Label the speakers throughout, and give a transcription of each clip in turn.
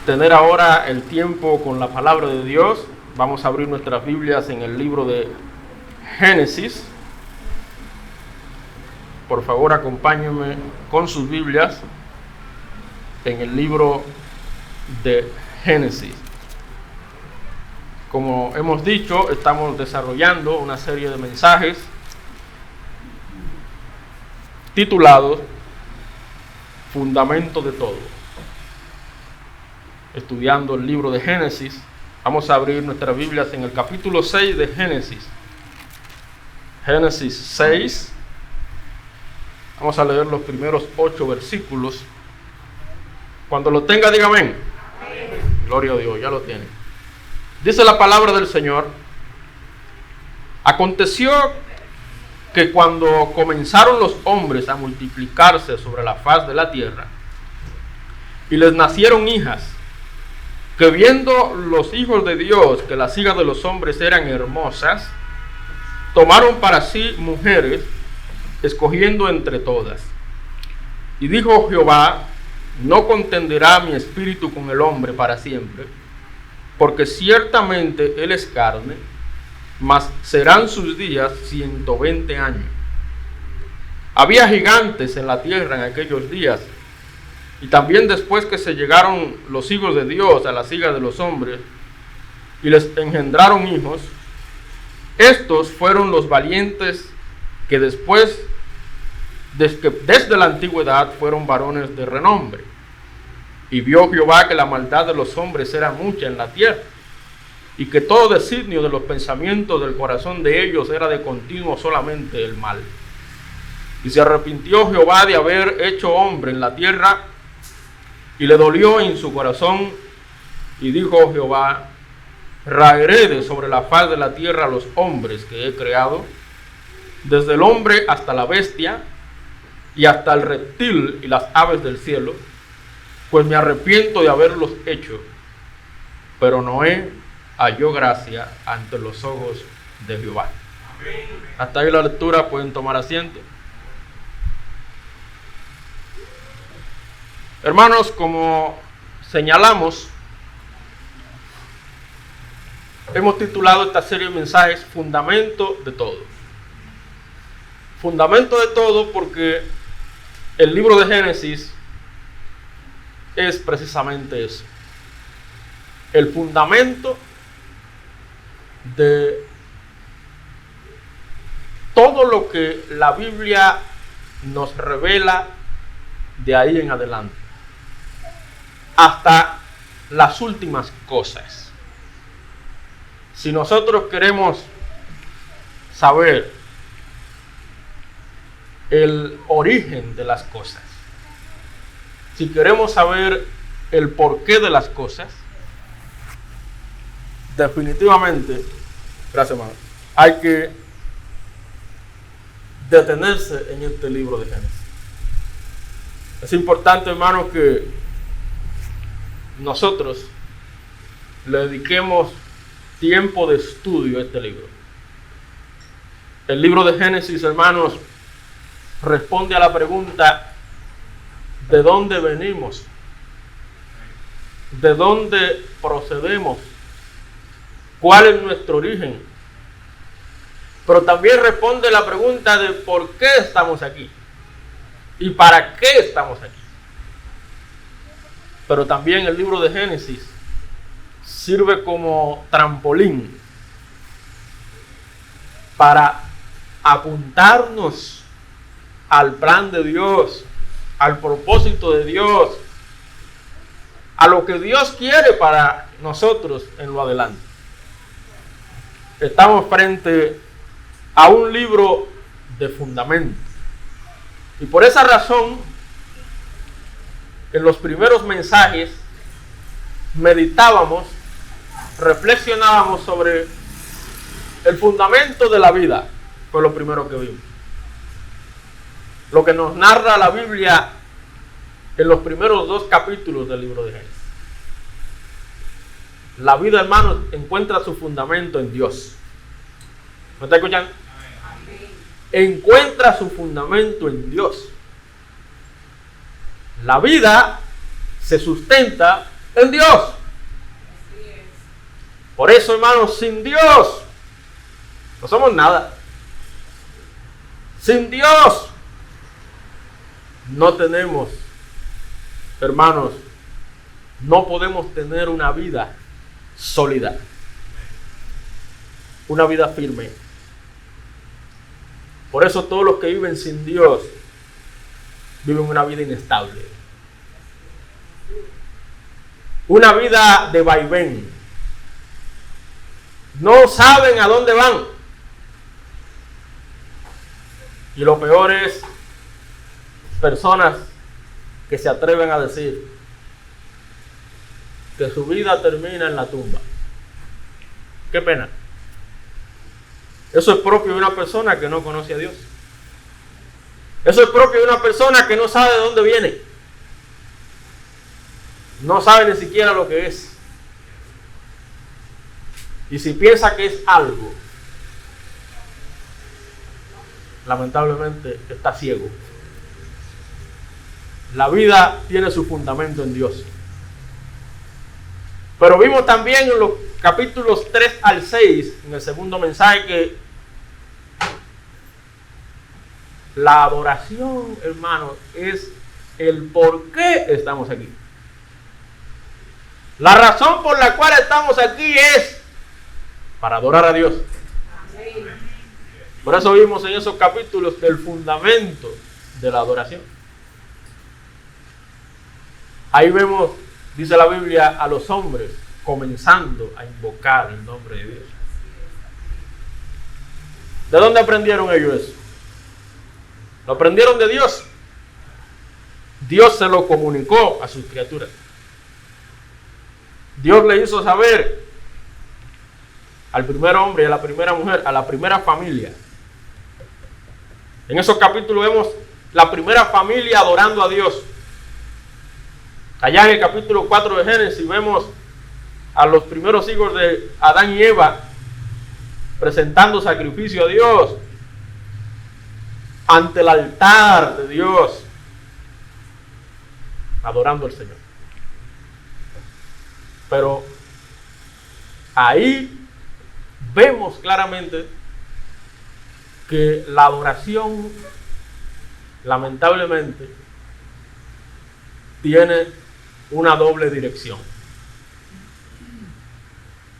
Speaker 1: Tener ahora el tiempo con la palabra de Dios. Vamos a abrir nuestras Biblias en el libro de Génesis. Por favor, acompáñenme con sus Biblias en el libro de Génesis. Como hemos dicho, estamos desarrollando una serie de mensajes titulados Fundamento de todo. Estudiando el libro de Génesis, vamos a abrir nuestras Biblias en el capítulo 6 de Génesis. Génesis 6. Vamos a leer los primeros 8 versículos. Cuando lo tenga, diga amén. Amén. Gloria a Dios, ya lo tiene. Dice la palabra del Señor: aconteció que cuando comenzaron los hombres a multiplicarse sobre la faz de la tierra, y les nacieron hijas, que viendo los hijos de Dios que las hijas de los hombres eran hermosas, tomaron para sí mujeres, escogiendo entre todas. Y dijo Jehová: no contenderá mi espíritu con el hombre para siempre, porque ciertamente él es carne, mas serán sus días 120 años. Había gigantes en la tierra en aquellos días, y también después que se llegaron los hijos de Dios a las hijas de los hombres, y les engendraron hijos, estos fueron los valientes que después, desde la antigüedad, fueron varones de renombre. Y vio Jehová que la maldad de los hombres era mucha en la tierra, y que todo designio de los pensamientos del corazón de ellos era de continuo solamente el mal. Y se arrepintió Jehová de haber hecho hombre en la tierra, y le dolió en su corazón, y dijo Jehová: raeré de sobre la faz de la tierra a los hombres que he creado, desde el hombre hasta la bestia, y hasta el reptil y las aves del cielo, pues me arrepiento de haberlos hecho. Pero Noé halló gracia ante los ojos de Jehová. Hasta ahí la lectura, pueden tomar asiento. Hermanos, como señalamos, hemos titulado esta serie de mensajes Fundamento de todo. Fundamento de todo porque el libro de Génesis es precisamente eso. El fundamento de todo lo que la Biblia nos revela de ahí en adelante, hasta las últimas cosas. Si nosotros queremos saber el origen de las cosas, si queremos saber el porqué de las cosas, definitivamente, gracias hermano, hay que detenerse en este libro de Génesis. Es importante, hermano, que nosotros le dediquemos tiempo de estudio a este libro. El libro de Génesis, hermanos, responde a la pregunta: ¿de dónde venimos? ¿De dónde procedemos? ¿Cuál es nuestro origen? Pero también responde la pregunta de por qué estamos aquí y para qué estamos aquí. Pero también el libro de Génesis sirve como trampolín para apuntarnos al plan de Dios, al propósito de Dios, a lo que Dios quiere para nosotros en lo adelante. Estamos frente a un libro de fundamento. Y por esa razón, en los primeros mensajes, meditábamos, reflexionábamos sobre el fundamento de la vida. Fue lo primero que vimos. Lo que nos narra la Biblia en los primeros 2 capítulos del libro de Génesis. La vida, hermanos, encuentra su fundamento en Dios. ¿Me está escuchando? Encuentra su fundamento en Dios. La vida se sustenta en Dios. Por eso, hermanos, sin Dios no somos nada. Sin Dios no tenemos, hermanos, no podemos tener una vida sólida, una vida firme. Por eso todos los que viven sin Dios viven una vida inestable, una vida de vaivén. No saben a dónde van. Y lo peor es personas que se atreven a decir que su vida termina en la tumba. Qué pena. Eso es propio de una persona que no conoce a Dios. Eso es propio de una persona que no sabe de dónde viene. No sabe ni siquiera lo que es. Y si piensa que es algo, lamentablemente está ciego. La vida tiene su fundamento en Dios. Pero vimos también en los capítulos 3 al 6, en el segundo mensaje, que la adoración, hermanos, es el por qué estamos aquí. La razón por la cual estamos aquí es para adorar a Dios. Por eso vimos en esos capítulos el fundamento de la adoración. Ahí vemos, dice la Biblia, a los hombres comenzando a invocar el nombre de Dios. ¿De dónde aprendieron ellos eso? Lo aprendieron de Dios. Dios se lo comunicó a sus criaturas. Dios le hizo saber al primer hombre y a la primera mujer, a la primera familia. En esos capítulos vemos la primera familia adorando a Dios. Allá en el capítulo 4 de Génesis vemos a los primeros hijos de Adán y Eva presentando sacrificio a Dios ante el altar de Dios, adorando al Señor. Pero ahí vemos claramente que la adoración, lamentablemente, tiene una doble dirección.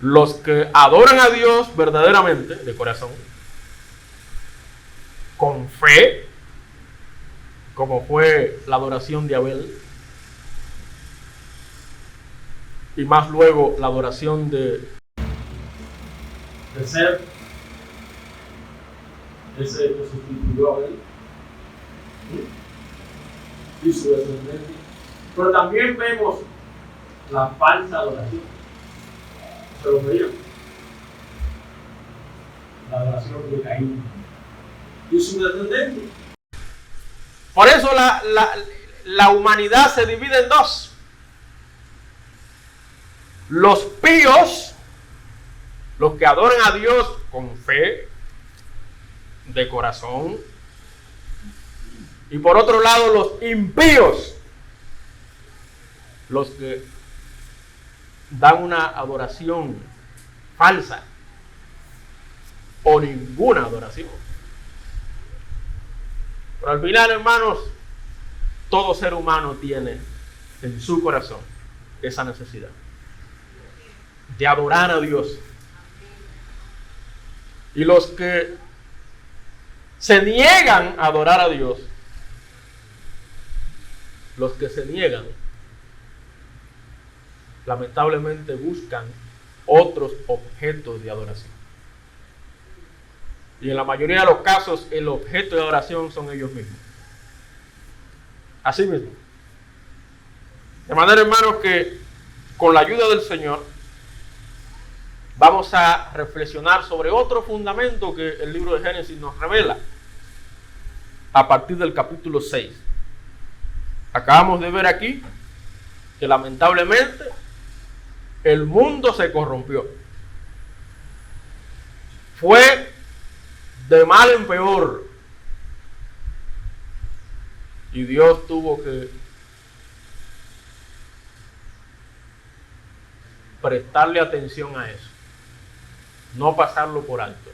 Speaker 1: Los que adoran a Dios verdaderamente, de corazón, con fe, como fue la adoración de Abel, y más luego la adoración de Ser, ese que sustituyó a Abel, y su descendencia. Pero también vemos la falsa adoración. Se lo veían. La adoración de Caín y su descendencia. Por eso la humanidad se divide en dos. Los píos, los que adoran a Dios con fe, de corazón. Y por otro lado, los impíos, los que dan una adoración falsa o ninguna adoración. Pero al final, hermanos, todo ser humano tiene en su corazón esa necesidad de adorar a Dios. Y los que se niegan a adorar a Dios, los que se niegan, lamentablemente buscan otros objetos de adoración. Y en la mayoría de los casos, el objeto de adoración son ellos mismos. Así mismo. De manera, hermanos, que con la ayuda del Señor vamos a reflexionar sobre otro fundamento que el libro de Génesis nos revela a partir del capítulo 6. Acabamos de ver aquí que lamentablemente el mundo se corrompió. Fue de mal en peor. Y Dios tuvo que prestarle atención a eso, no pasarlo por alto.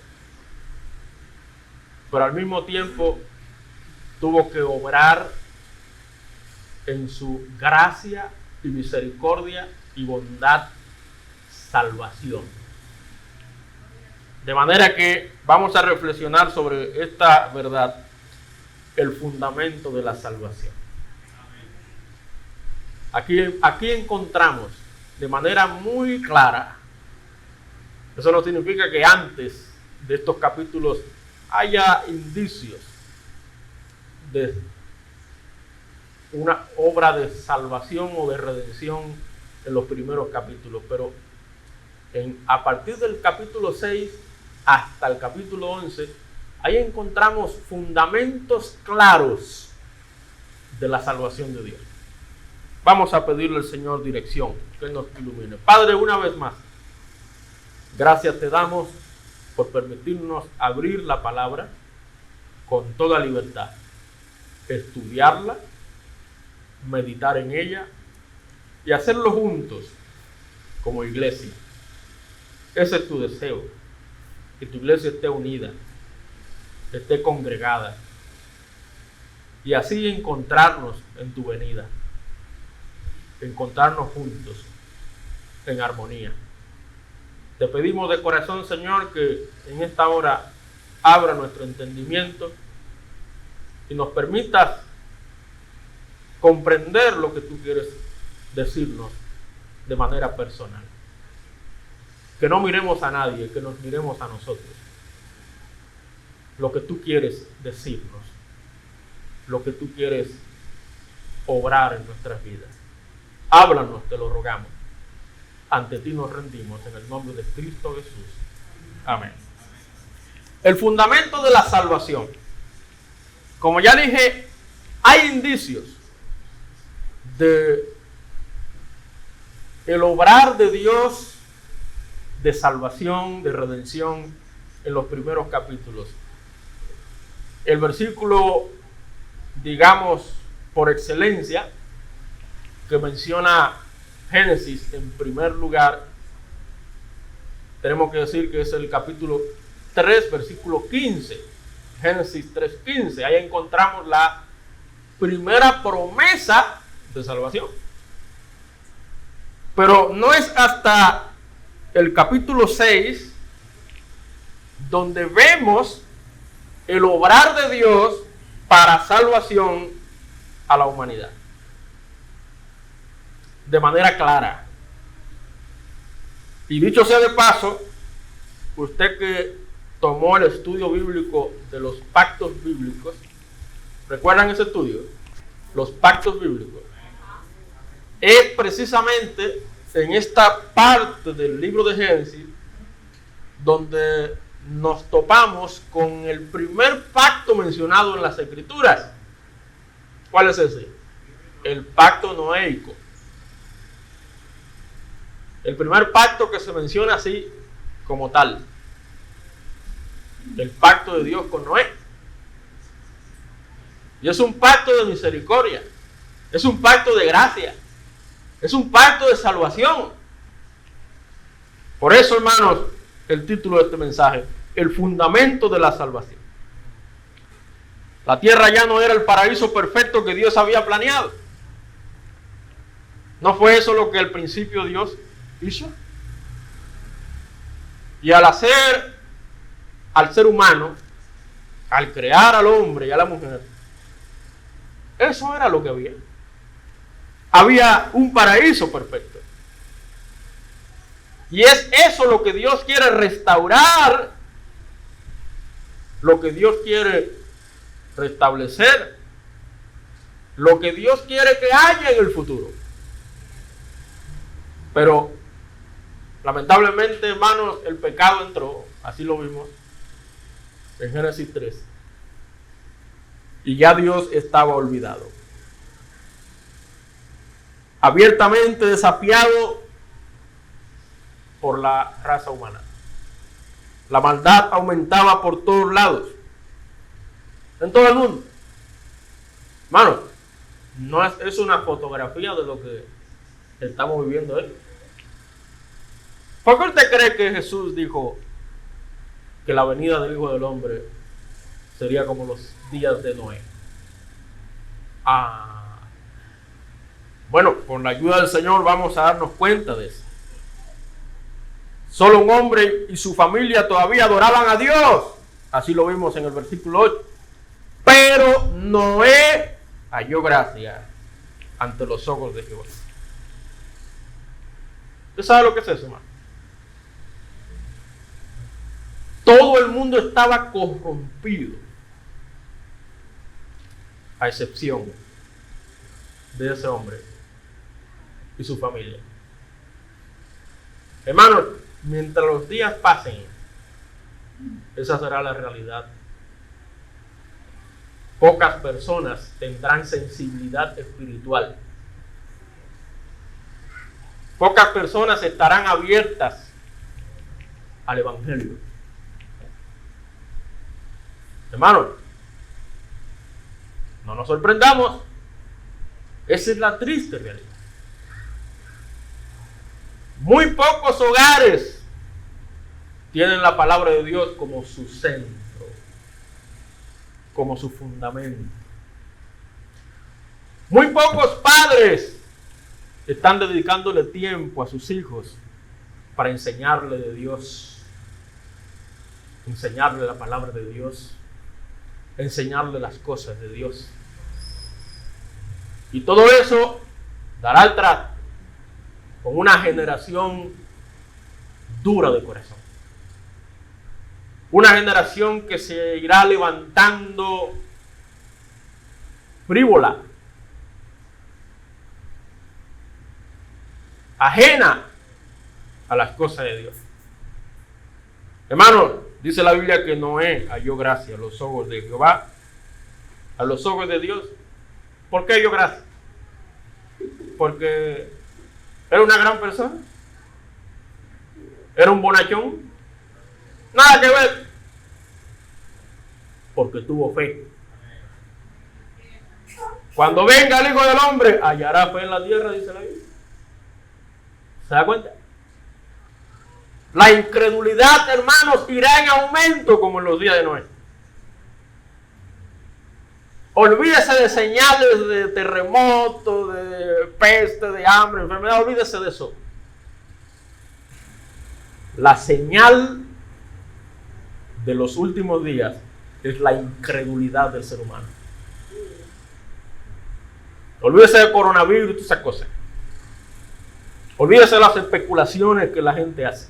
Speaker 1: Pero al mismo tiempo tuvo que obrar en su gracia y misericordia y bondad, salvación. De manera que vamos a reflexionar sobre esta verdad, el fundamento de la salvación. Aquí encontramos de manera muy clara, eso no significa que antes de estos capítulos haya indicios de una obra de salvación o de redención en los primeros capítulos, pero a partir del capítulo 6 hasta el capítulo 11, ahí encontramos fundamentos claros de la salvación de Dios. Vamos a pedirle al Señor dirección, que nos ilumine. Padre, una vez más, gracias te damos por permitirnos abrir la palabra con toda libertad, estudiarla, meditar en ella y hacerlo juntos como iglesia. Ese es tu deseo, que tu iglesia esté unida, esté congregada y así encontrarnos en tu venida, encontrarnos juntos en armonía. Te pedimos de corazón, Señor, que en esta hora abra nuestro entendimiento y nos permitas comprender lo que tú quieres decirnos de manera personal. Que no miremos a nadie, que nos miremos a nosotros. Lo que tú quieres decirnos, lo que tú quieres obrar en nuestras vidas. Háblanos, te lo rogamos. Ante ti nos rendimos en el nombre de Cristo Jesús. Amén. El fundamento de la salvación. Como ya dije, hay indicios de el obrar de Dios de salvación, de redención en los primeros capítulos. El versículo, digamos, por excelencia, que menciona Génesis en primer lugar, tenemos que decir que es el capítulo 3, versículo 15. Génesis 3:15. Ahí encontramos la primera promesa de salvación. Pero no es hasta el capítulo 6 donde vemos el obrar de Dios para salvación a la humanidad. De manera clara. Y dicho sea de paso, usted que tomó el estudio bíblico de los pactos bíblicos, ¿recuerdan ese estudio? Los pactos bíblicos. Es precisamente en esta parte del libro de Génesis donde nos topamos con el primer pacto mencionado en las Escrituras. ¿Cuál es ese? El pacto noéico. El primer pacto que se menciona así como tal. El pacto de Dios con Noé. Y es un pacto de misericordia. Es un pacto de gracia. Es un pacto de salvación. Por eso, hermanos, el título de este mensaje, el fundamento de la salvación. La tierra ya no era el paraíso perfecto que Dios había planeado. ¿No fue eso lo que al principio Dios hizo? Y al hacer al ser humano, al crear al hombre y a la mujer, eso era lo que había. Había un paraíso perfecto. Y es eso lo que Dios quiere restaurar, lo que Dios quiere restablecer, lo que Dios quiere que haya en el futuro. Pero lamentablemente, hermanos, el pecado entró, así lo vimos en Génesis 3, y ya Dios estaba olvidado. Abiertamente desafiado por la raza humana. La maldad aumentaba por todos lados, en todo el mundo. Hermano, no es una fotografía de lo que estamos viviendo hoy. ¿Por qué usted cree que Jesús dijo que la venida del Hijo del Hombre sería como los días de Noé? Bueno, con la ayuda del Señor vamos a darnos cuenta de eso. Solo un hombre y su familia todavía adoraban a Dios. Así lo vimos en el versículo 8. Pero Noé halló gracia ante los ojos de Jehová. ¿Usted sabe lo que es eso, hermano? Todo el mundo estaba corrompido, a excepción de ese hombre y su familia. Hermanos, mientras los días pasen, esa será la realidad. Pocas personas tendrán sensibilidad espiritual. Pocas personas estarán abiertas al Evangelio. Hermanos, no nos sorprendamos. Esa es la triste realidad. Muy pocos hogares tienen la palabra de Dios como su centro, como su fundamento. Muy pocos padres están dedicándole tiempo a sus hijos para enseñarle de Dios, enseñarle la palabra de Dios, enseñarle las cosas de Dios. Y todo eso dará el trato con una generación dura de corazón. Una generación que se irá levantando frívola, ajena a las cosas de Dios. Hermano, dice la Biblia que Noé halló gracia a los ojos de Jehová, a los ojos de Dios. ¿Por qué halló gracia? Porque era una gran persona, era un bonachón, nada que ver, porque tuvo fe. Cuando venga el Hijo del Hombre, hallará fe en la tierra, dice la Biblia. ¿Se da cuenta? La incredulidad, hermanos, irá en aumento como en los días de Noé. Olvídese de señales de terremoto, de peste, de hambre, enfermedad, olvídese de eso. La señal de los últimos días es la incredulidad del ser humano. Olvídese del coronavirus y todas esas cosas. Olvídese de las especulaciones que la gente hace.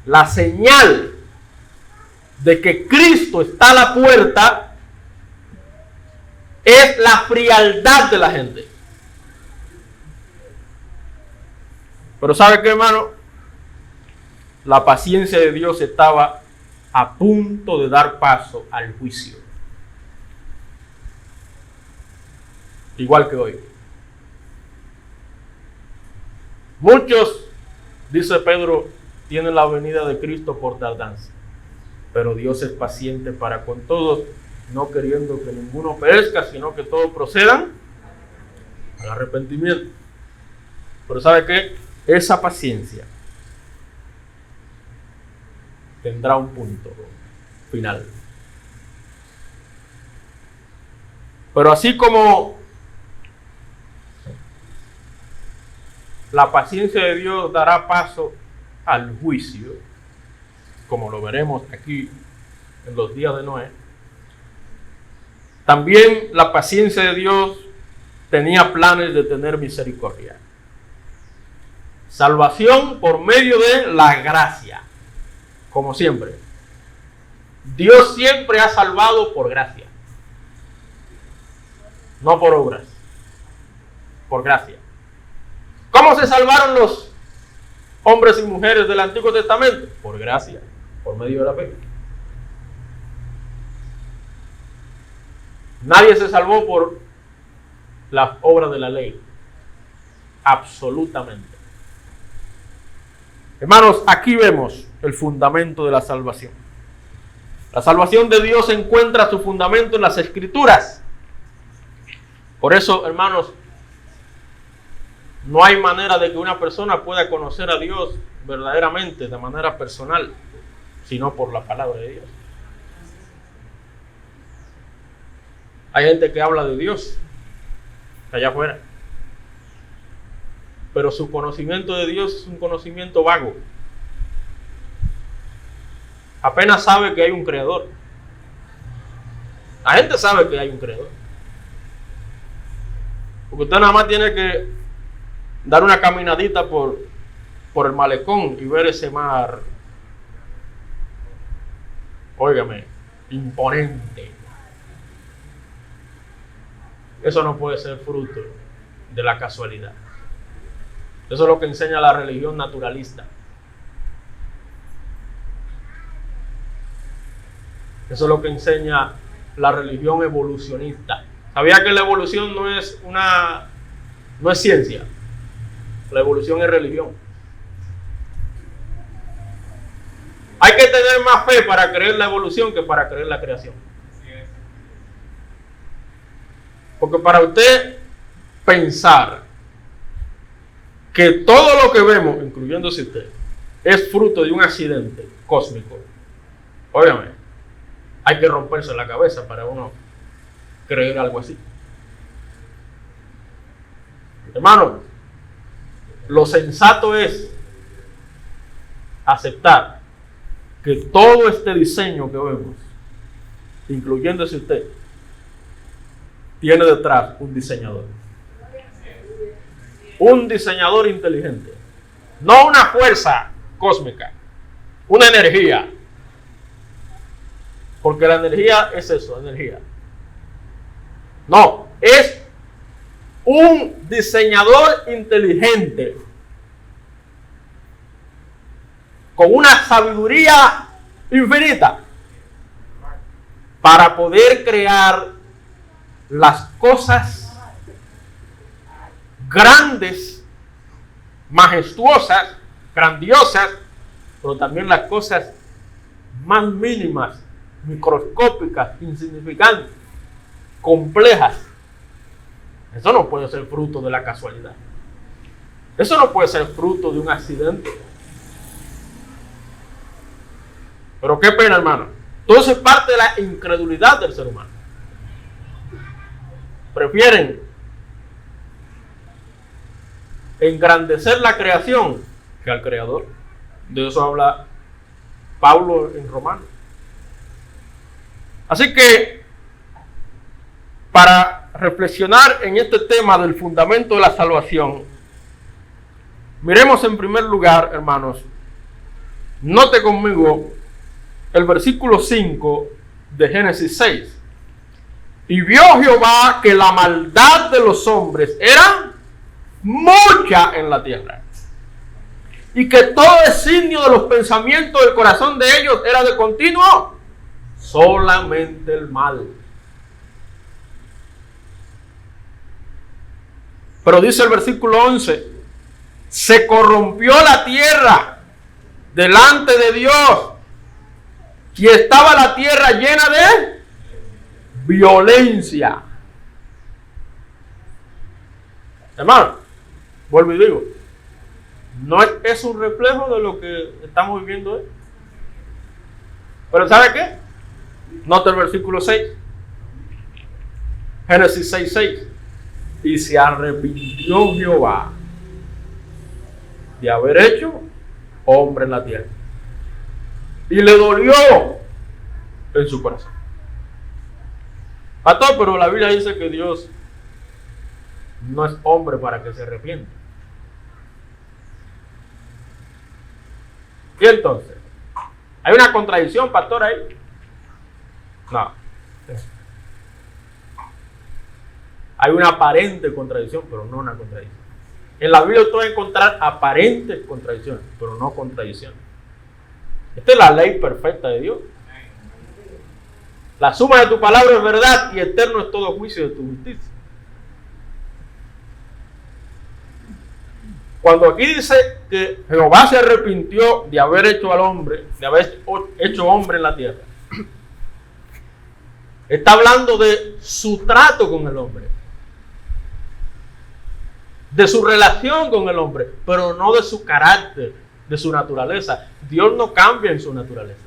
Speaker 1: La señal de que Cristo está a la puerta es la frialdad de la gente. Pero ¿sabe qué, hermano? La paciencia de Dios estaba a punto de dar paso al juicio. Igual que hoy. Muchos, dice Pedro, tienen la venida de Cristo por tardanza. Pero Dios es paciente para con todos, no queriendo que ninguno perezca, sino que todos procedan al arrepentimiento. Pero ¿sabe qué? Esa paciencia tendrá un punto final. Pero así como la paciencia de Dios dará paso al juicio, como lo veremos aquí en los días de Noé, también la paciencia de Dios tenía planes de tener misericordia. Salvación por medio de la gracia, como siempre. Dios siempre ha salvado por gracia, no por obras, por gracia. ¿Cómo se salvaron los hombres y mujeres del Antiguo Testamento? Por gracia, por medio de la fe. Nadie se salvó por las obras de la ley. Absolutamente. Hermanos, aquí vemos el fundamento de la salvación. La salvación de Dios encuentra su fundamento en las Escrituras. Por eso, hermanos, no hay manera de que una persona pueda conocer a Dios verdaderamente, de manera personal, sino por la palabra de Dios. Hay gente que habla de Dios allá afuera, pero su conocimiento de Dios es un conocimiento vago. Apenas sabe que hay un creador. La gente sabe que hay un creador, porque usted nada más tiene que dar una caminadita por el malecón y ver ese mar, óigame, imponente. Eso no puede ser fruto de la casualidad. Eso es lo que enseña la religión naturalista. Eso es lo que enseña la religión evolucionista. ¿Sabía que la evolución no es ciencia? La evolución es religión. Hay que tener más fe para creer la evolución que para creer la creación. Porque para usted pensar que todo lo que vemos, incluyéndose usted, es fruto de un accidente cósmico, óigame, hay que romperse la cabeza para uno creer algo así. Hermano, lo sensato es aceptar que todo este diseño que vemos, incluyéndose usted, tiene detrás un diseñador. Un diseñador inteligente. No una fuerza cósmica, una energía. Porque la energía es eso, energía. No, es un diseñador inteligente con una sabiduría infinita para poder crear las cosas grandes, majestuosas, grandiosas, pero también las cosas más mínimas, microscópicas, insignificantes, complejas. Eso no puede ser fruto de la casualidad. Eso no puede ser fruto de un accidente. Pero qué pena, hermano. Todo eso es parte de la incredulidad del ser humano. Prefieren engrandecer la creación que al creador. De eso habla Pablo en Romanos. Así que, para reflexionar en este tema del fundamento de la salvación, miremos en primer lugar, hermanos, note conmigo el versículo 5 de Génesis 6. Y vio Jehová que la maldad de los hombres era mucha en la tierra, y que todo designio de los pensamientos del corazón de ellos era de continuo solamente el mal. Pero dice el versículo 11: se corrompió la tierra delante de Dios, y estaba la tierra llena de violencia. Hermano, vuelvo y digo, no es un reflejo de lo que estamos viviendo hoy. Pero ¿sabe qué? Nota el versículo 6. Génesis 6:6. Y se arrepintió Jehová de haber hecho hombre en la tierra, y le dolió en su corazón. Pastor, pero la Biblia dice que Dios no es hombre para que se arrepienta. ¿Y entonces? ¿Hay una contradicción, pastor, ahí? No. Hay una aparente contradicción, pero no una contradicción. En la Biblia usted va a encontrar aparentes contradicciones, pero no contradicciones. Esta es la ley perfecta de Dios. La suma de tu palabra es verdad, y eterno es todo juicio de tu justicia. Cuando aquí dice que Jehová se arrepintió de haber hecho al hombre, de haber hecho hombre en la tierra, está hablando de su trato con el hombre, de su relación con el hombre, pero no de su carácter, de su naturaleza. Dios no cambia en su naturaleza.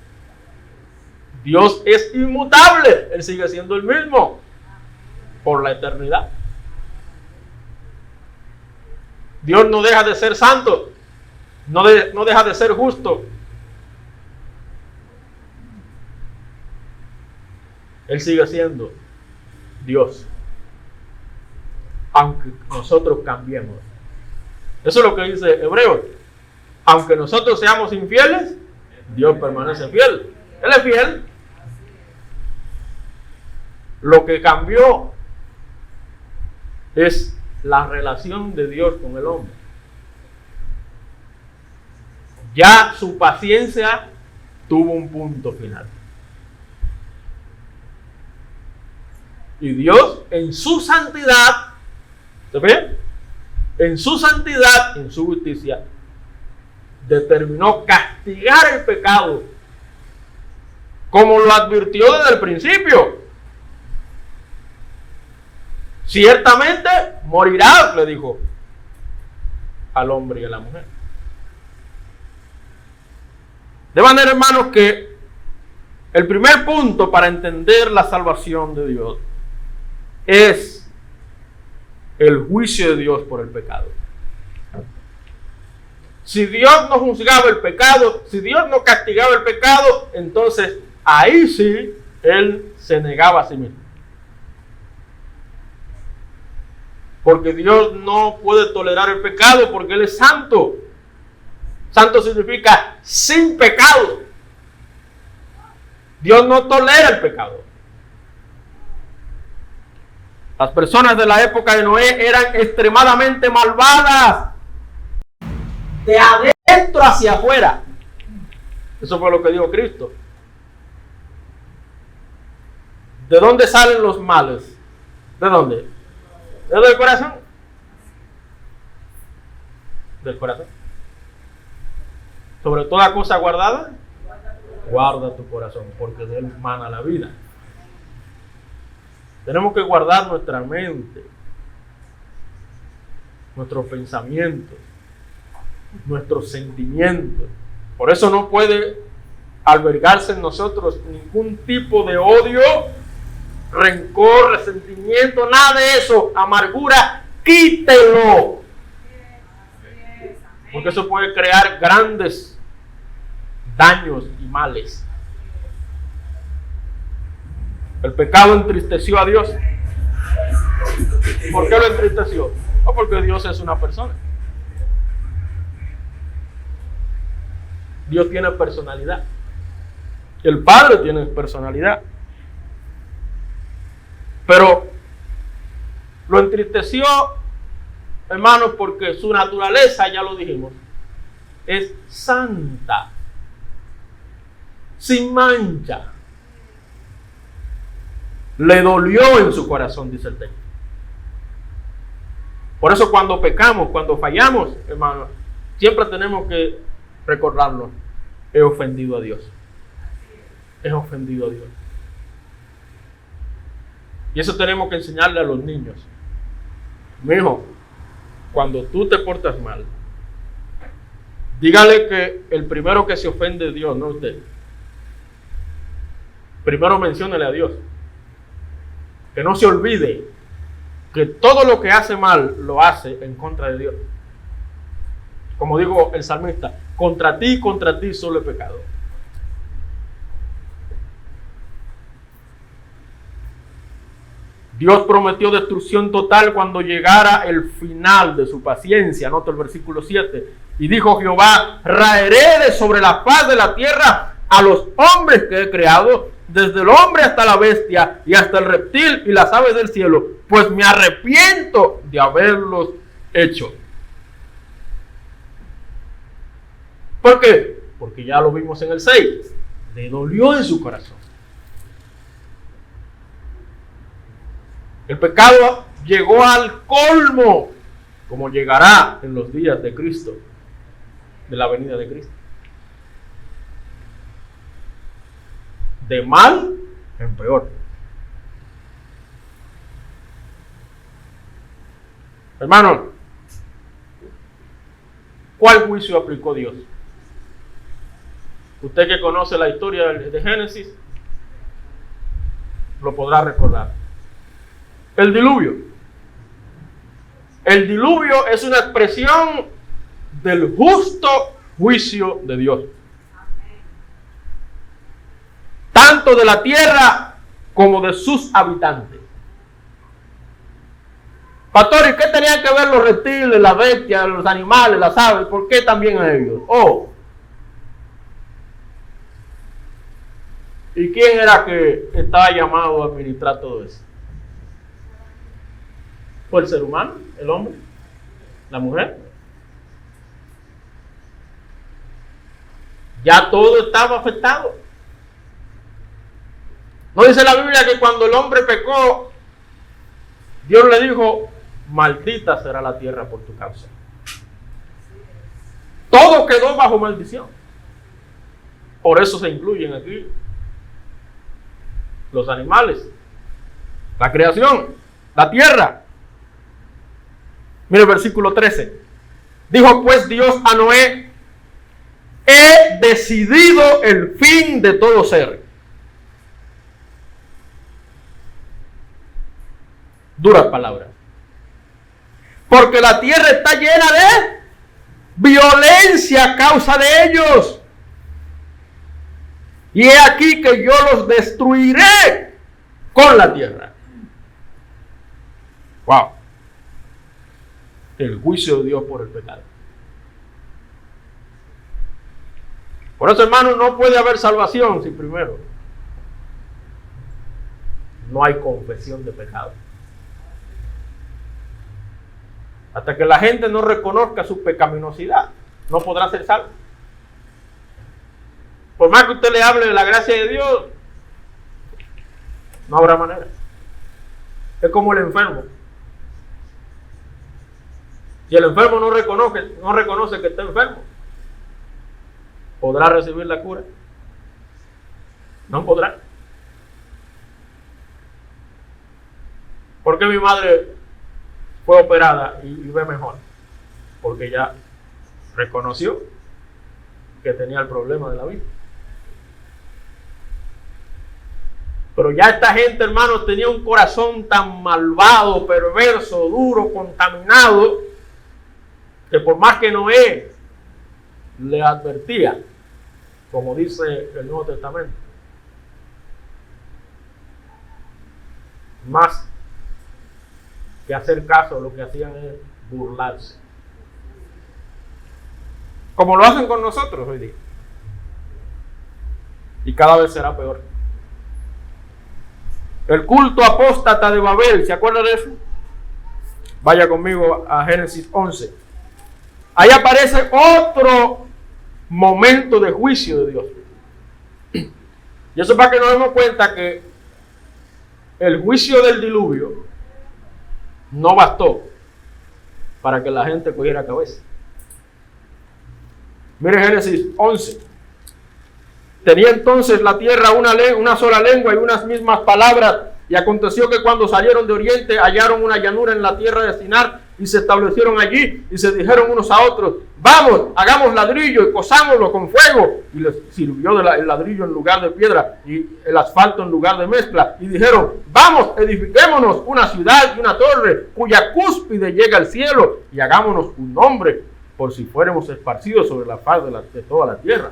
Speaker 1: Dios es inmutable, Él sigue siendo el mismo por la eternidad. Dios no deja de ser santo, no deja de ser justo. Él sigue siendo Dios, aunque nosotros cambiemos. Eso es lo que dice Hebreos. Aunque nosotros seamos infieles, Dios permanece fiel. Él es fiel. Lo que cambió es la relación de Dios con el hombre. Ya su paciencia tuvo un punto final. Y Dios en su santidad, ¿se ve? En su santidad, en su justicia, determinó castigar el pecado, como lo advirtió desde el principio. Ciertamente morirás, le dijo al hombre y a la mujer. De manera, hermanos, que el primer punto para entender la salvación de Dios es el juicio de Dios por el pecado. Si Dios no juzgaba el pecado, si Dios no castigaba el pecado, entonces ahí sí Él se negaba a sí mismo. Porque Dios no puede tolerar el pecado porque Él es santo. Santo significa sin pecado. Dios no tolera el pecado. Las personas de la época de Noé eran extremadamente malvadas, de adentro hacia afuera. Eso fue lo que dijo Cristo. ¿De dónde salen los males? ¿De dónde? ¿Del corazón? Del corazón. Sobre toda cosa guardada, guarda tu corazón, porque de él mana la vida. Tenemos que guardar nuestra mente, nuestros pensamientos, nuestros sentimientos. Por eso no puede albergarse en nosotros ningún tipo de odio, rencor, resentimiento, nada de eso, amargura, quítelo. Porque eso puede crear grandes daños y males. El pecado entristeció a Dios. ¿Por qué lo entristeció? No, porque Dios es una persona. Dios tiene personalidad. El Padre tiene personalidad. Pero lo entristeció, hermanos, porque su naturaleza, ya lo dijimos, es santa, sin mancha. Le dolió en su corazón, dice el texto. Por eso cuando pecamos, cuando fallamos, hermanos, siempre tenemos que recordarlo. He ofendido a Dios. He ofendido a Dios. Y eso tenemos que enseñarle a los niños. Mi hijo, cuando tú te portas mal, dígale que el primero que se ofende es Dios, no usted. Primero menciónele a Dios. Que no se olvide que todo lo que hace mal lo hace en contra de Dios. Como dijo el salmista, contra ti solo he pecado. Dios prometió destrucción total cuando llegara el final de su paciencia. Nota el versículo 7. Y dijo Jehová, raeré de sobre la faz de la tierra a los hombres que he creado, desde el hombre hasta la bestia y hasta el reptil y las aves del cielo, pues me arrepiento de haberlos hecho. ¿Por qué? Porque ya lo vimos en el 6. Le dolió en su corazón. El pecado llegó al colmo como llegará en los días de Cristo, de la venida de Cristo. De mal en peor. Hermano, ¿cuál juicio aplicó Dios? Usted que conoce la historia de Génesis lo podrá recordar. El diluvio. El diluvio es una expresión del justo juicio de Dios. Tanto de la tierra como de sus habitantes. Pastor, ¿y qué tenían que ver los reptiles, las bestias, los animales, las aves? ¿Por qué también a ellos? ¿Y quién era que estaba llamado a administrar todo eso? ¿Fue el ser humano, el hombre, la mujer? Ya todo estaba afectado. ¿No dice la Biblia que cuando el hombre pecó, Dios le dijo, maldita será la tierra por tu causa? Todo quedó bajo maldición. Por eso se incluyen aquí los animales, la creación, la tierra. Mira el versículo 13. Dijo pues Dios a Noé, he decidido el fin de todo ser. Duras palabras. Porque la tierra está llena de violencia a causa de ellos. Y he aquí que yo los destruiré con la tierra. Wow. El juicio de Dios por el pecado. Por eso, hermano, no puede haber salvación si primero no hay confesión de pecado. Hasta que la gente no reconozca su pecaminosidad, no podrá ser salvo. Por más que usted le hable de la gracia de Dios, no habrá manera. Es como el enfermo. Si el enfermo no reconoce que está enfermo, ¿podrá recibir la cura? No podrá. ¿Por qué mi madre fue operada y ve mejor? Porque ya reconoció que tenía el problema de la vida. Pero ya esta gente, hermanos, tenía un corazón tan malvado, perverso, duro, contaminado, que por más que Noé le advertía, como dice el Nuevo Testamento, más que hacer caso, lo que hacían es burlarse. Como lo hacen con nosotros hoy día. Y cada vez será peor. El culto apóstata de Babel, ¿se acuerdan de eso? Vaya conmigo a Génesis 11. Ahí aparece otro momento de juicio de Dios. Y eso para que nos demos cuenta que el juicio del diluvio no bastó para que la gente cogiera cabeza. Mire Génesis 11. Tenía entonces la tierra una sola lengua y unas mismas palabras. Y aconteció que cuando salieron de oriente hallaron una llanura en la tierra de Sinar y se establecieron allí y se dijeron unos a otros, vamos, hagamos ladrillo y cosámoslo con fuego. Y les sirvió el ladrillo en lugar de piedra y el asfalto en lugar de mezcla. Y dijeron, vamos, edifiquémonos una ciudad y una torre cuya cúspide llega al cielo y hagámonos un nombre por si fuéramos esparcidos sobre la faz de toda la tierra.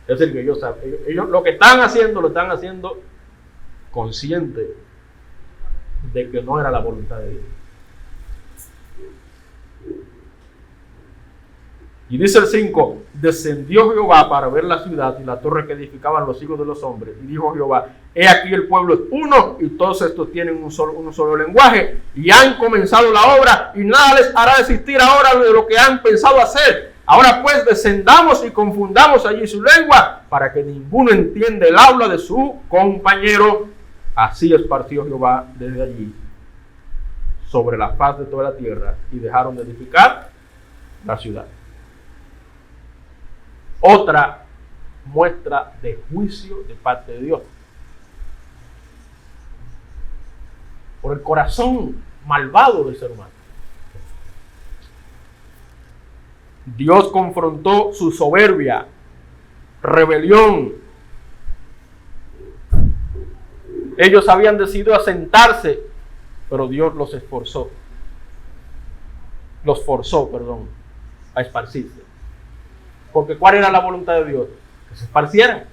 Speaker 1: Es decir, que ellos lo que están haciendo, lo están haciendo consciente de que no era la voluntad de Dios. Y dice el 5, descendió Jehová para ver la ciudad y la torre que edificaban los hijos de los hombres. Y dijo Jehová, he aquí el pueblo es uno y todos estos tienen un solo lenguaje y han comenzado la obra y nada les hará desistir ahora de lo que han pensado hacer. Ahora pues descendamos y confundamos allí su lengua para que ninguno entienda el habla de su compañero. Así esparció Jehová desde allí sobre la faz de toda la tierra y dejaron de edificar la ciudad. Otra muestra de juicio de parte de Dios. Por el corazón malvado del ser humano. Dios confrontó su soberbia, rebelión. Ellos habían decidido asentarse, pero Dios los forzó, a esparcirse. Porque ¿cuál era la voluntad de Dios? Que se esparcieran,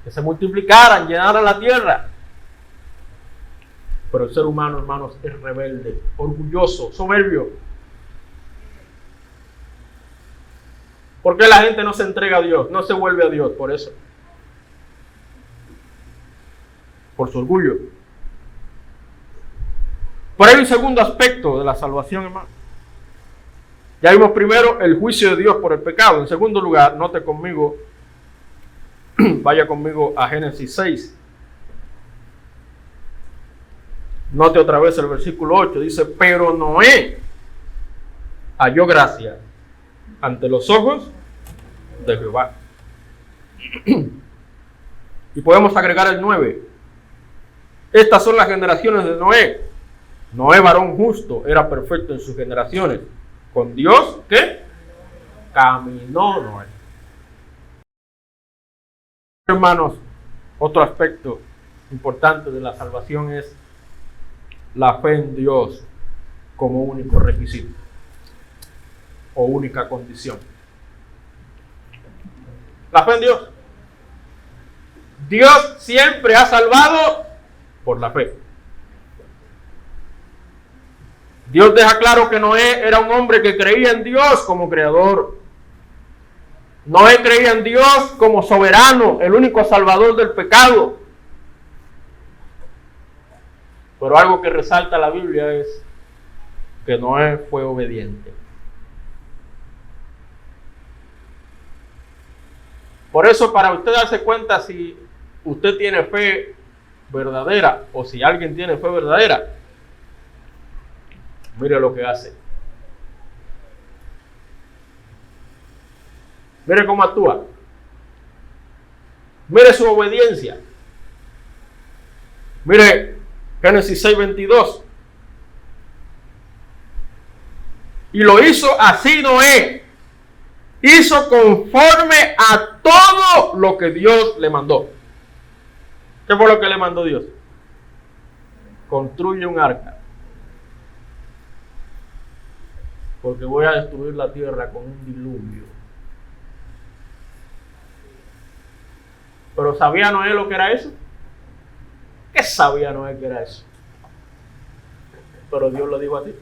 Speaker 1: que se multiplicaran, llenaran la tierra. Pero el ser humano, hermanos, es rebelde, orgulloso, soberbio. ¿Por qué la gente no se entrega a Dios? No se vuelve a Dios por eso. Por su orgullo. Pero hay un segundo aspecto de la salvación, hermano. Ya vimos primero el juicio de Dios por el pecado. En segundo lugar, note conmigo, vaya conmigo a Génesis 6. Note otra vez el versículo 8. Dice, pero Noé halló gracia ante los ojos de Jehová. Y podemos agregar el 9. Estas son las generaciones de Noé. Noé, varón justo, era perfecto en sus generaciones. Con Dios, ¿qué? Caminó Noé. Hermanos, otro aspecto importante de la salvación es la fe en Dios como único requisito o única condición. La fe en Dios. Dios siempre ha salvado por la fe. Dios deja claro que Noé era un hombre que creía en Dios como creador. Noé creía en Dios como soberano, el único salvador del pecado. Pero algo que resalta la Biblia es que Noé fue obediente. Por eso, para usted darse cuenta si usted tiene fe verdadera o si alguien tiene fe verdadera, mire lo que hace. Mire cómo actúa. Mire su obediencia. Mire Génesis 6:22. Y lo hizo así Noé. Hizo conforme a todo lo que Dios le mandó. ¿Qué fue lo que le mandó Dios? Construye un arca. Porque voy a destruir la tierra con un diluvio. Pero ¿sabía Noé lo que era eso? ¿Qué sabía Noé que era eso? Pero Dios lo dijo así.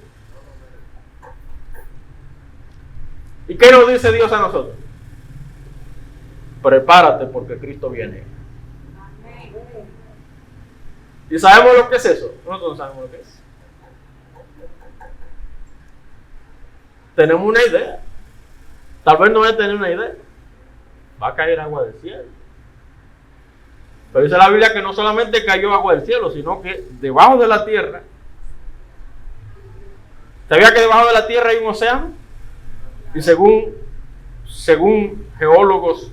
Speaker 1: ¿Y qué nos dice Dios a nosotros? Prepárate porque Cristo viene. ¿Y sabemos lo que es eso? Nosotros no sabemos lo que es. Tenemos una idea. Tal vez no voy a tener una idea. Va a caer agua del cielo. Pero dice la Biblia que no solamente cayó agua del cielo, sino que debajo de la tierra. ¿Sabía que debajo de la tierra hay un océano? Y según geólogos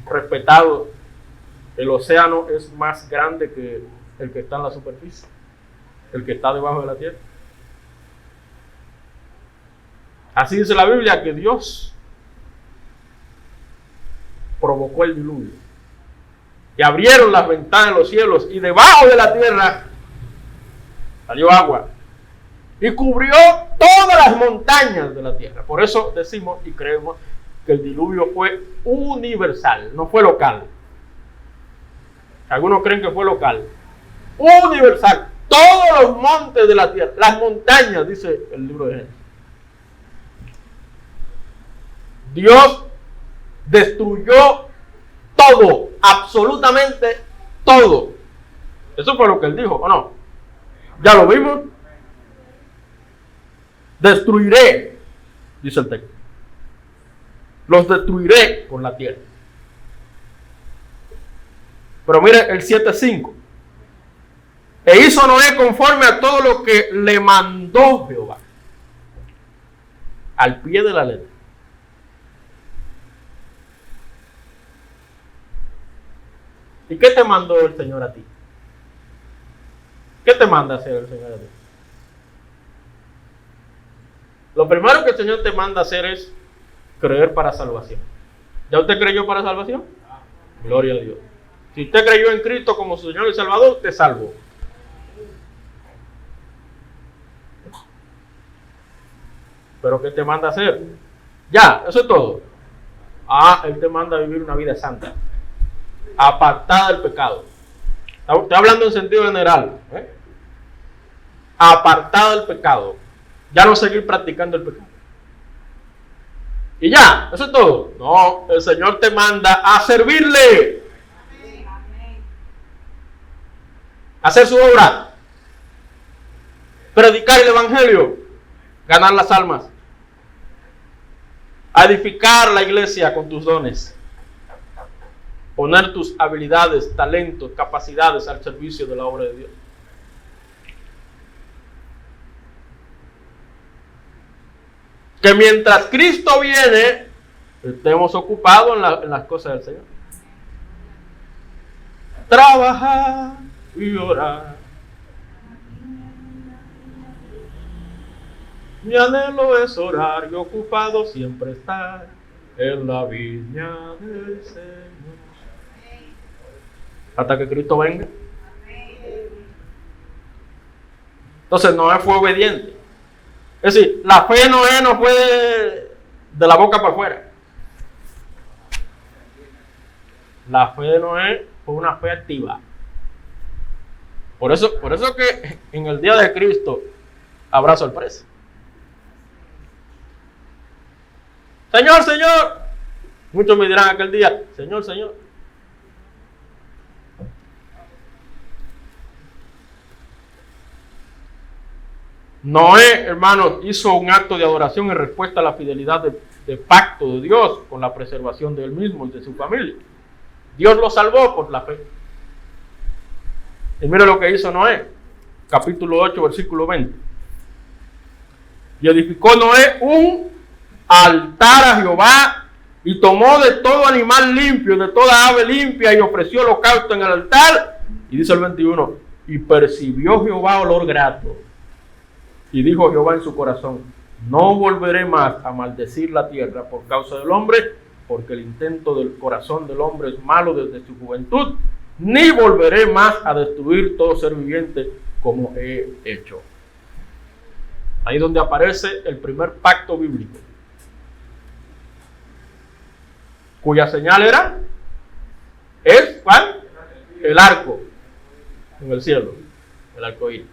Speaker 1: respetados, el océano es más grande que el que está en la superficie, el que está debajo de la tierra. Así dice la Biblia que Dios provocó el diluvio. Y abrieron las ventanas de los cielos y debajo de la tierra salió agua. Y cubrió todas las montañas de la tierra. Por eso decimos y creemos que el diluvio fue universal, no fue local. Algunos creen que fue local. Universal. Todos los montes de la tierra, las montañas, dice el libro de Génesis. Dios destruyó todo, absolutamente todo. Eso fue lo que él dijo, ¿o no? ¿Ya lo vimos? Destruiré, dice el texto. Los destruiré con la tierra. Pero mire el 7:5. E hizo Noé conforme a todo lo que le mandó Jehová. Al pie de la letra. ¿Y qué te mandó el Señor a ti? ¿Qué te manda hacer el Señor a ti? Lo primero que el Señor te manda hacer es creer para salvación. ¿Ya usted creyó para salvación? Gloria a Dios. Si usted creyó en Cristo como su Señor y Salvador, te salvó. ¿Pero qué te manda hacer? Ya, eso es todo. Él te manda a vivir una vida santa, apartada del pecado. Estoy hablando en sentido general. Apartada del pecado. Ya no seguir practicando el pecado. Y ya, eso es todo. No, el Señor te manda a servirle. A hacer su obra. Predicar el evangelio. Ganar las almas. A edificar la iglesia con tus dones. Poner tus habilidades, talentos, capacidades al servicio de la obra de Dios. Que mientras Cristo viene, estemos ocupados en las cosas del Señor. Trabajar y orar. Mi anhelo es orar y ocupado siempre estar en la viña del Señor. Hasta que Cristo venga. Entonces Noé fue obediente. Es decir, la fe de Noé no fue de la boca para afuera. La fe de Noé fue una fe activa. Por eso que en el día de Cristo habrá sorpresa. Señor, Señor. Muchos me dirán aquel día, Señor, Señor. Noé, hermanos, hizo un acto de adoración en respuesta a la fidelidad del pacto de Dios con la preservación de él mismo y de su familia. Dios lo salvó por la fe. Y mira lo que hizo Noé, capítulo 8, versículo 20. Y edificó Noé un altar a Jehová y tomó de todo animal limpio, de toda ave limpia y ofreció holocausto en el altar. Y dice el 21, y percibió Jehová olor grato. Y dijo Jehová en su corazón, no volveré más a maldecir la tierra por causa del hombre, porque el intento del corazón del hombre es malo desde su juventud, ni volveré más a destruir todo ser viviente como he hecho. Ahí donde aparece el primer pacto bíblico, cuya señal es ¿cuál? El arco en el cielo, el arco iris.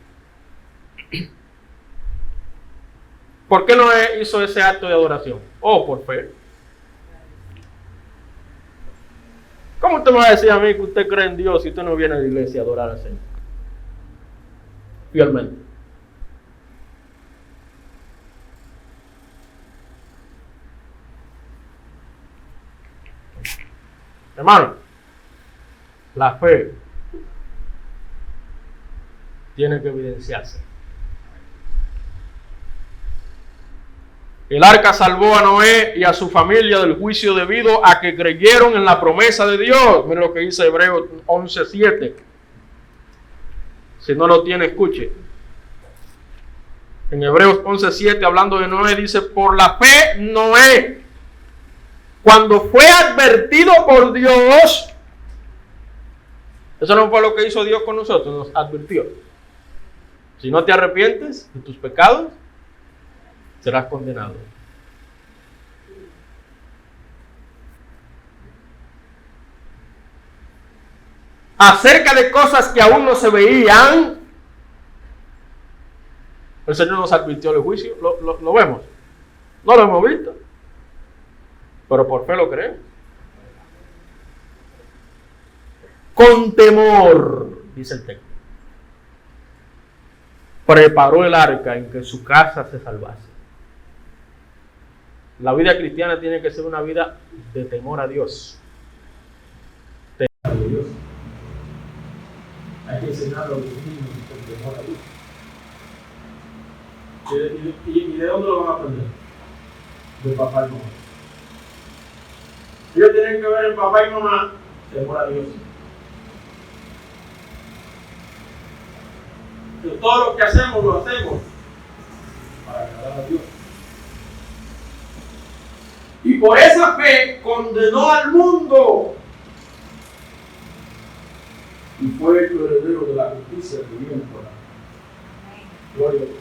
Speaker 1: ¿Por qué Noé hizo ese acto de adoración? Por fe. ¿Cómo usted me va a decir a mí que usted cree en Dios si usted no viene a la iglesia a adorar al Señor? Fielmente. Hermano, la fe tiene que evidenciarse. El arca salvó a Noé y a su familia del juicio debido a que creyeron en la promesa de Dios. Miren lo que dice Hebreos 11:7. Si no lo tiene, escuche. En Hebreos 11:7, hablando de Noé, dice, por la fe Noé, cuando fue advertido por Dios, eso no fue lo que hizo Dios con nosotros, nos advirtió. Si no te arrepientes de tus pecados, serás condenado. Acerca de cosas que aún no se veían, el Señor nos advirtió del juicio. Lo vemos. No lo hemos visto, pero por fe lo creemos. Con temor, dice el texto, preparó el arca en que su casa se salvase. La vida cristiana tiene que ser una vida de temor a Dios. Temor a Dios. Hay que enseñar a los niños ¿Y de dónde lo van a aprender? De papá y mamá. Ellos tienen que ver en papá y mamá temor a Dios. Que todo lo que hacemos, lo hacemos para agradar a Dios. Y por esa fe condenó al mundo y fue el heredero de la justicia que viene por la gloria a Dios.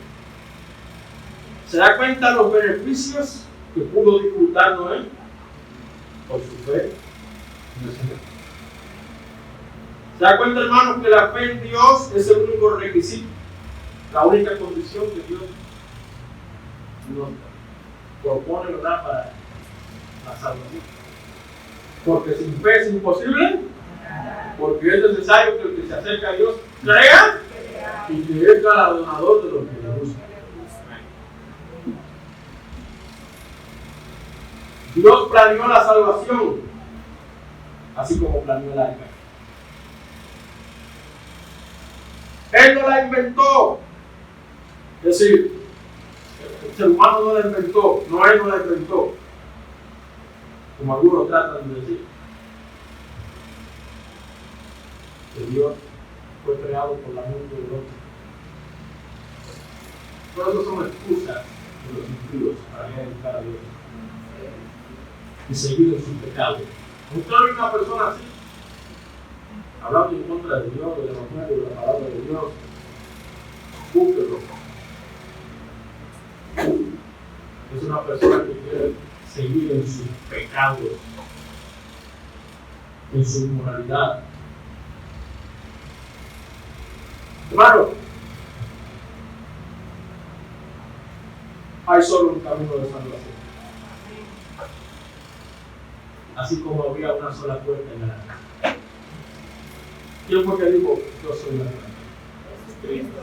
Speaker 1: ¿Se da cuenta de los beneficios que pudo disfrutar Noé por su fe en el Señor? ¿Se da cuenta, hermanos, que la fe en Dios es el único requisito, la única condición que Dios nos propone, ¿verdad?, para la salvación? Porque sin fe es imposible, porque es necesario que el que se acerca a Dios crea y que es galardonador de los que le buscan. Dios planeó la salvación, así como planeó el arca. Él no la inventó. Es decir, el ser humano no la inventó, Noé no la inventó, como algunos tratan de decir. Que Dios fue creado por la mente del hombre. Pero eso son excusas de los impíos para no buscar a Dios y seguir en su pecado. Usted ve una persona así, hablando en contra de Dios, del evangelio, de la palabra de Dios, búsquelo. Es una persona que quiere seguir en sus pecados, en su inmoralidad. Hermano, hay solo un camino de salvación. Así como había una sola puerta en la arca. ¿Quién fue que dijo, yo soy la puerta? Cristo.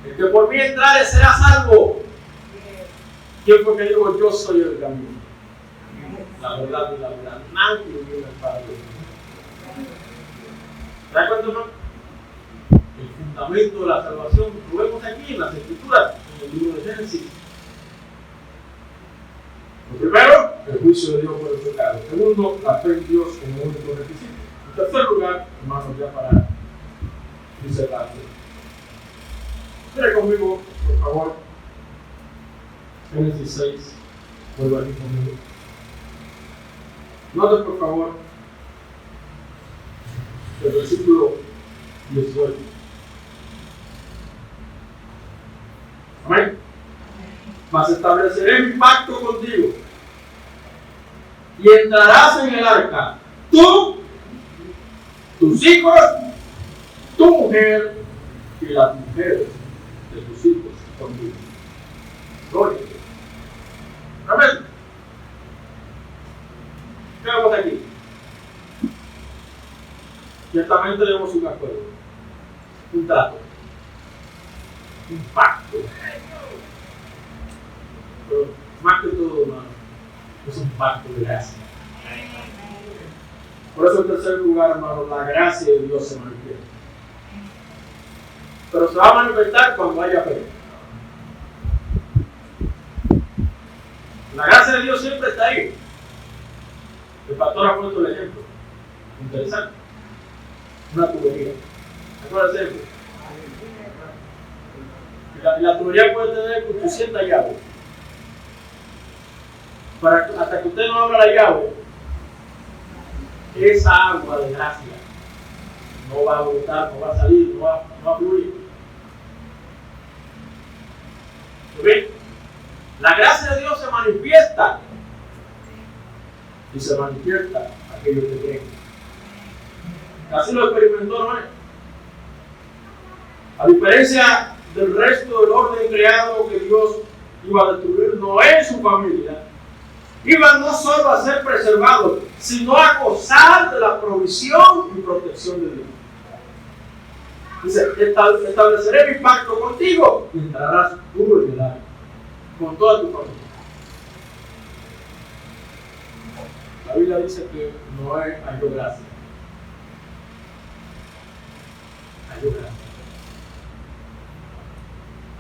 Speaker 1: El que por mí entrare será salvo. ¿Quién fue que dijo, yo soy el camino, la verdad y la verdad? Nadie viene al Padre. ¿Se da cuenta, hermano? El fundamento de la salvación lo vemos aquí en las Escrituras, en el libro de Génesis. Lo primero, el juicio de Dios por el pecado. Segundo, la fe en Dios como único requisito. En tercer lugar, hermanos, ya para cerrar. Mire conmigo, por favor, Génesis 6. Vuelva aquí conmigo. Note, por favor, el versículo 18. Amén. Mas estableceré mi pacto contigo y entrarás en el arca, tú, tus hijos, tu mujer y las mujeres de tus hijos contigo. Gloria a Dios. Amén. ¿Qué vemos aquí? Ciertamente tenemos un acuerdo, un trato, un pacto. Pero más que todo, hermano, es un pacto de gracia. Por eso, en tercer lugar, hermano, la gracia de Dios se manifiesta. Pero se va a manifestar cuando haya fe. La gracia de Dios siempre está ahí. El pastor ha puesto el ejemplo. Interesante. Una tubería. ¿Se acuerdan de eso? La tubería puede tener 800 llaves. Hasta que usted no abra la llave, esa agua de gracia no va a brotar, no va a salir, no va a fluir. ¿Ven? La gracia de Dios se manifiesta y se manifiesta a aquellos que creen. Así lo experimentó Noé. A diferencia del resto del orden creado que Dios iba a destruir, Noé y su familia iban no solo a ser preservados, sino a gozar de la provisión y protección de Dios. Dice, estableceré mi pacto contigo y entrarás tú en el arca, con toda tu familia. La Biblia dice que Noé halló gracia. Halló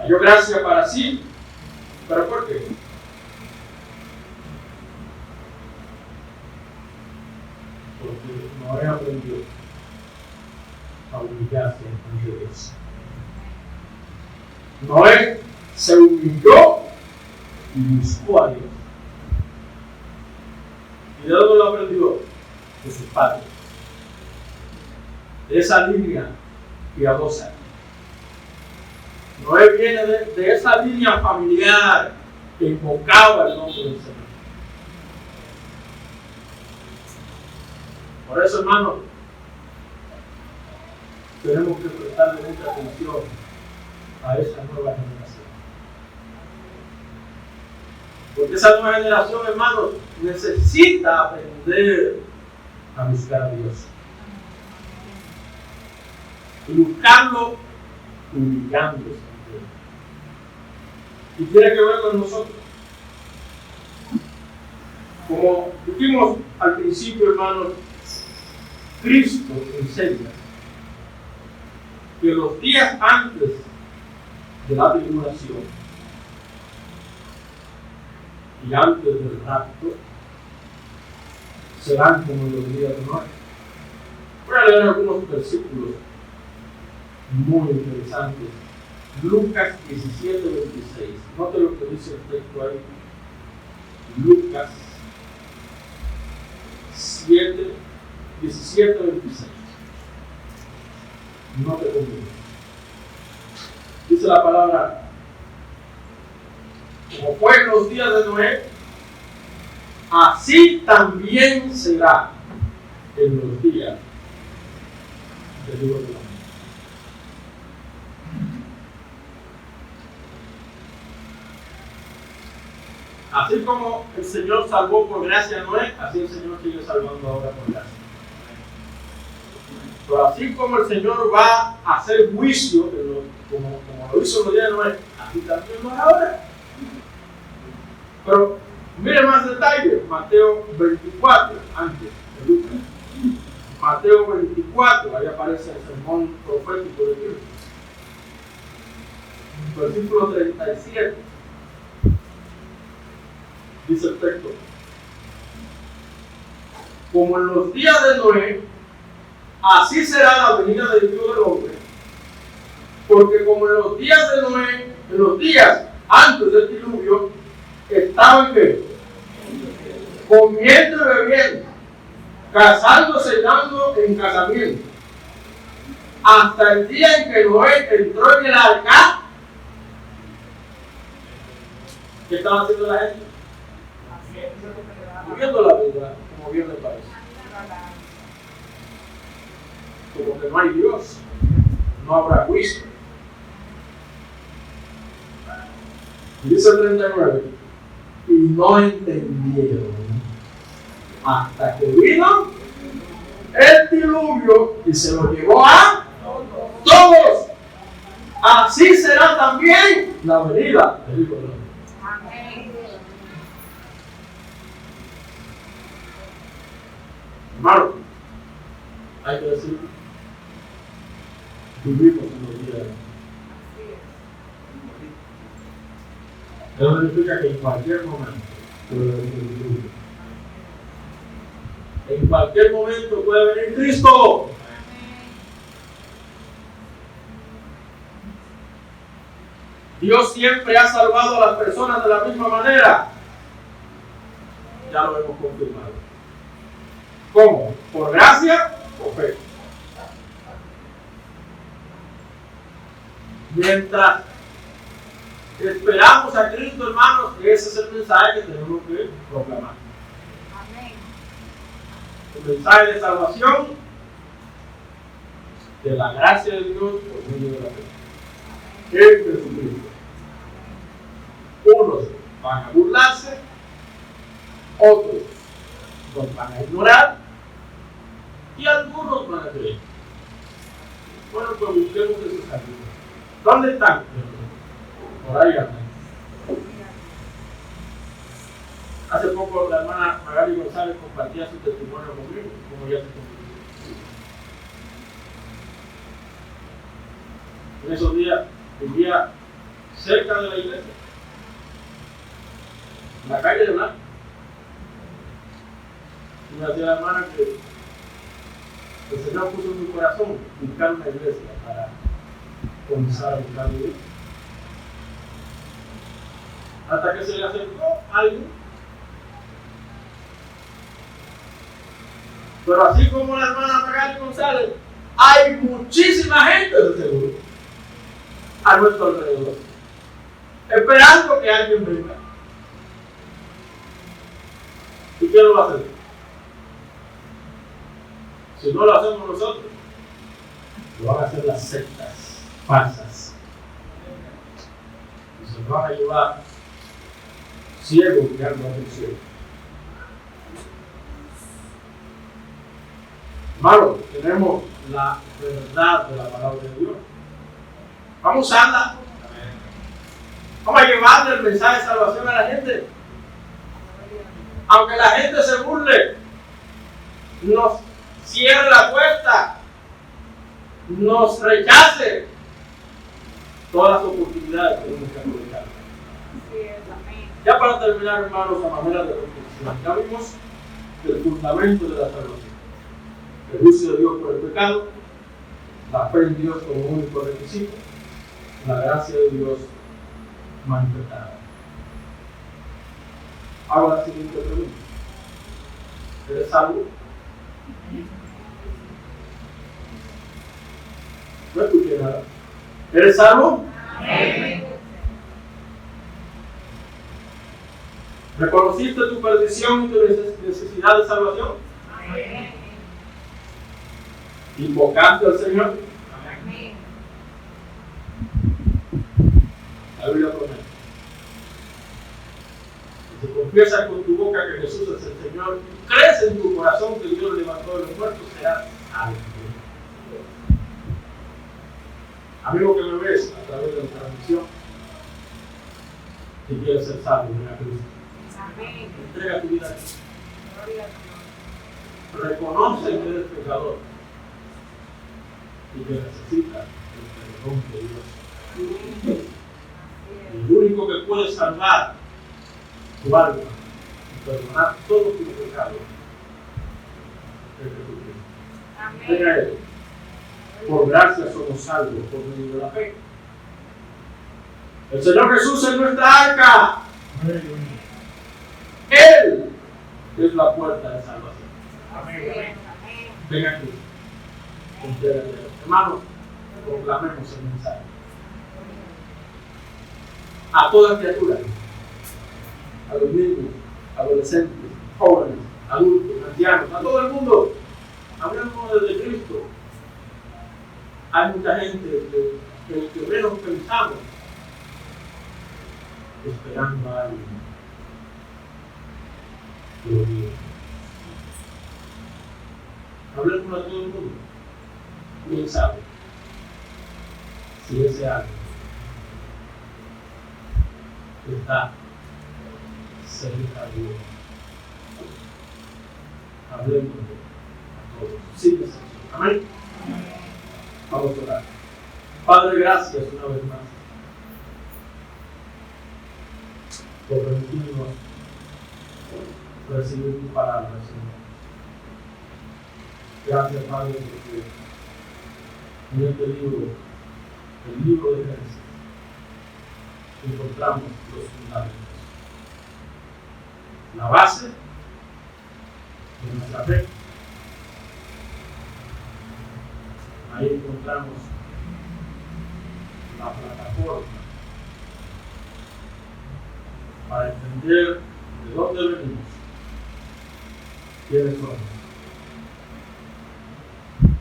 Speaker 1: Halló gracia para sí, ¿pero por qué? Porque Noé aprendió a humillarse ante Dios. Noé se humilló y buscó a Dios. ¿Y de dónde lo aprendió? De sus padres. De esa línea piadosa. Noé viene de esa línea familiar que invocaba el nombre del Señor. Por eso, hermanos, tenemos que prestarle mucha atención a esa nueva generación. Porque esa nueva generación, hermanos, necesita aprender a buscar a Dios. Y buscarlo humillándose. Y tiene que ver con nosotros. Como dijimos al principio, hermanos, Cristo enseña que los días antes de la tribulación y antes del rapto serán como los días de Noé. Voy a leer algunos versículos muy interesantes. Lucas 17:26. Note lo que dice el texto ahí. Lucas 17:26. Note conmigo. Dice la palabra: como fue en los días de Noé, así también será en los días del Hijo del Hombre. Así como el Señor salvó por gracia a Noé, así el Señor sigue salvando ahora por gracia. Pero así como el Señor va a hacer juicio, como lo hizo en los días de Noé, así también lo hará ahora. Pero mire más detalles, Mateo 24, antes de Lucas. Mateo 24, ahí aparece el sermón profético de Dios. Versículo 37. Dice el texto: como en los días de Noé, así será la venida del Hijo del Hombre. Porque como en los días de Noé, en los días antes del diluvio, estaban ¿qué? Comiendo y bebiendo, casándose y dando en casamiento, hasta el día en que Noé entró en el arca. ¿Qué estaba haciendo la gente? Viviendo la vida como bien le parece. Como que no hay Dios, no habrá juicio. Y dice el 39, y no entendieron hasta que vino el diluvio y se lo llevó a todos. Así será también la venida del Hijo del Hombre. Hermano, hay que decir, vivimos en los días. Eso significa que en cualquier momento puede venir el diluvio. En cualquier momento puede venir Cristo. Dios siempre ha salvado a las personas de la misma manera. Ya lo hemos confirmado. ¿Cómo? ¿Por gracia o fe? Mientras esperamos a Cristo, hermanos, ese es el mensaje que tenemos que proclamar. Amén. El mensaje de salvación, de la gracia de Dios por medio de la fe. En Jesucristo. Unos van a burlarse, otros los van a ignorar y algunos van a creer. Bueno, pues busquemos esos caminos. ¿Dónde están? Por ahí andan. Hace poco la hermana Magali González compartía su testimonio conmigo, como ya se convirtió. En esos días vivía cerca de la iglesia, en la calle de Blanco. Y me decía la hermana que el Señor puso en mi corazón buscar una iglesia para comenzar a buscar Dios. Hasta que se le acercó alguien. Pero así como la hermana Magali González, hay muchísima gente de seguro a nuestro alrededor, esperando que alguien venga. ¿Y quién lo va a hacer? Si no lo hacemos nosotros, lo van a hacer las sectas falsas. Y se nos van a llevar ciegos mirando hacia el cielo. Hermano, tenemos la verdad de la palabra de Dios. Vamos a usarla. Vamos a llevarle el mensaje de salvación a la gente. Aunque la gente se burle, nos cierre la puerta, nos rechace, todas las oportunidades tenemos que aprovechar. Ya para terminar, hermanos, a manera de reflexión, ya vimos el fundamento de la salvación. El juicio de Dios por el pecado, la fe en Dios como único requisito, la gracia de Dios manifestada. Hago la siguiente pregunta. ¿Eres salvo? No escuché nada. ¿Eres salvo? Amén. ¿Reconociste tu perdición y tu necesidad de salvación? Amén. ¿Invocaste al Señor? Amén. La Biblia promete. Si confiesas con tu boca que Jesús es el Señor y crees en tu corazón que Dios lo levantó de los muertos, serás salvo. Amigo que me ves a través de la transmisión, si quieres ser salvo, ven a Cristo. Amén. Entrega tu vida a Cristo. Reconoce que eres pecador y que necesitas el perdón de Dios. El único que puede salvar tu alma y perdonar todos tus pecados es Jesucristo. Ven a Él. Por gracia somos salvos por medio de la fe. El Señor Jesús es nuestra arca. Él es la puerta de salvación. Amén. Ven aquí. Hermanos, proclamemos el mensaje. A toda criatura, a los niños, adolescentes, jóvenes, adultos, ancianos, a todo el mundo, hablamos de Cristo. Hay mucha gente que menos pensamos esperando a alguien que lo diga. Hablemos a todo el mundo. ¿Quién sabe si ese alguien está cerca de Dios? Hablemos a todos. Sin excepción. Amén. Vamos a orar. Padre, gracias una vez más por permitirnos recibir tu palabra, Señor. Gracias, Padre, porque en este libro, el libro de Génesis, encontramos los fundamentos, la base de nuestra fe. Ahí encontramos la plataforma para entender de dónde venimos, quiénes somos,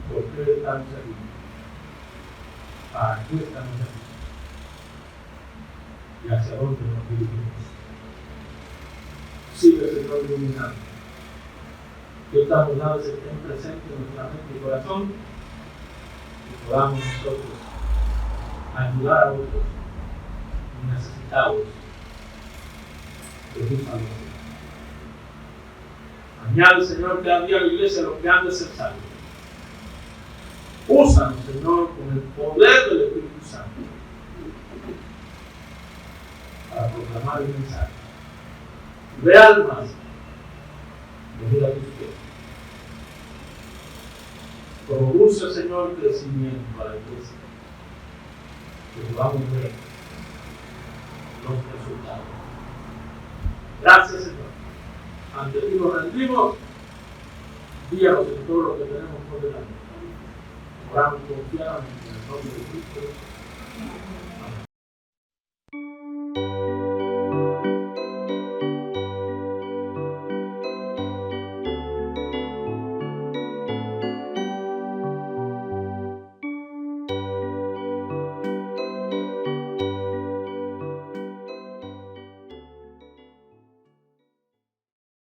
Speaker 1: por qué estamos aquí, para qué estamos aquí y hacia dónde nos dirigimos. Sigue, Señor, iluminando. Que estas verdades estén presentes en nuestra mente y corazón y podamos nosotros ayudar a otros necesitados de tu salvación. Añade, Señor, cada día a la iglesia los que han de ser salvos. Úsanos, Señor, con el poder del Espíritu Santo
Speaker 2: proclamar el mensaje. De almas, venid a tus pies. Produce, Señor, crecimiento para la iglesia. Que podamos ver los resultados. Gracias, Señor. Ante ti nos rendimos. Guíanos en todo lo que tenemos por delante. Oramos confiadamente en el nombre de Cristo.